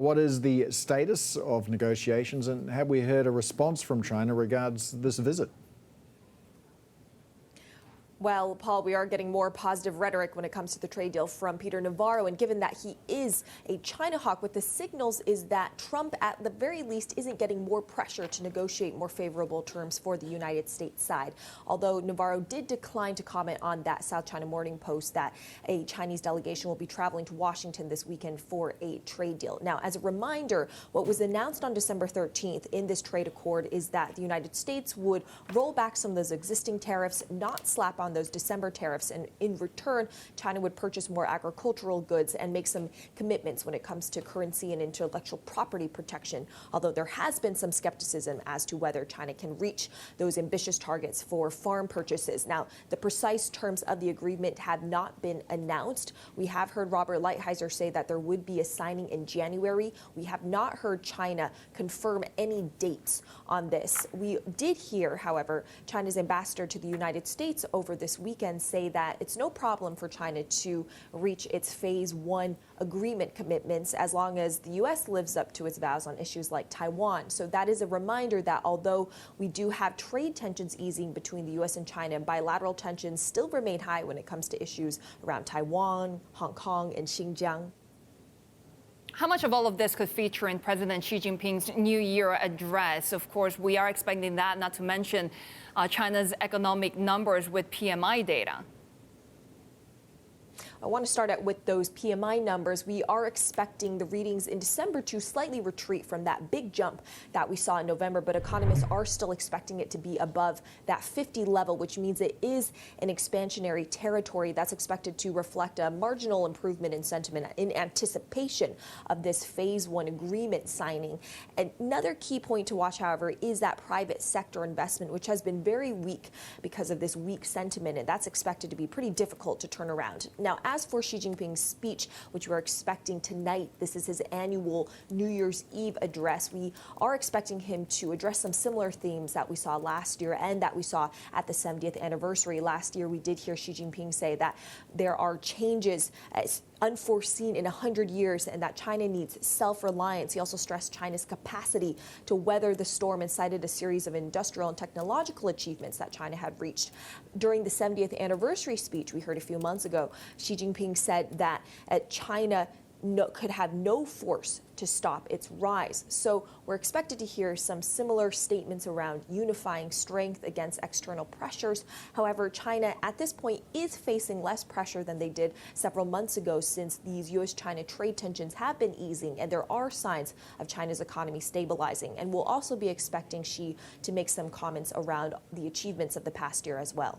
What is the status of negotiations, and have we heard a response from China regards this visit? Well, Paul, we are getting more positive rhetoric when it comes to the trade deal from Peter Navarro. And given that he is a China hawk, what the signals is that Trump, at the very least, isn't getting more pressure to negotiate more favorable terms for the United States side. Although Navarro did decline to comment on that South China Morning Post that a Chinese delegation will be traveling to Washington this weekend for a trade deal. Now, as a reminder, what was announced on December 13th in this trade accord is that the United States would roll back some of those existing tariffs, not slap on those December tariffs, and in return, China would purchase more agricultural goods and make some commitments when it comes to currency and intellectual property protection, although there has been some skepticism as to whether China can reach those ambitious targets for farm purchases. Now, the precise terms of the agreement have not been announced. We have heard Robert Lighthizer say that there would be a signing in January. We have not heard China confirm any dates on this. We did hear, however, China's ambassador to the United States over this weekend say that it's no problem for China to reach its phase one agreement commitments as long as the U.S. lives up to its vows on issues like Taiwan. So that is a reminder that although we do have trade tensions easing between the U.S. and China, bilateral tensions still remain high when it comes to issues around Taiwan, Hong Kong, and Xinjiang. How much of all of this could feature in President Xi Jinping's New Year address? Of course, we are expecting that, not to mention China's economic numbers with PMI data. I want to start out with those PMI numbers. We are expecting the readings in December to slightly retreat from that big jump that we saw in November, but economists are still expecting it to be above that 50 level, which means it is an expansionary territory that's expected to reflect a marginal improvement in sentiment in anticipation of this phase one agreement signing. Another key point to watch, however, is that private sector investment, which has been very weak because of this weak sentiment, and that's expected to be pretty difficult to turn around. Now, as for Xi Jinping's speech, which we're expecting tonight, this is his annual New Year's Eve address. We are expecting him to address some similar themes that we saw last year and that we saw at the 70th anniversary. Last year, we did hear Xi Jinping say that there are changes as unforeseen in 100 years and that China needs self-reliance. He also stressed China's capacity to weather the storm and cited a series of industrial and technological achievements that China had reached. During the 70th anniversary speech we heard a few months ago, Xi Jinping said that China could have no force to stop its rise. So we're expected to hear some similar statements around unifying strength against external pressures. However, China at this point is facing less pressure than they did several months ago, since these U.S.-China trade tensions have been easing and there are signs of China's economy stabilizing. And we'll also be expecting Xi to make some comments around the achievements of the past year as well.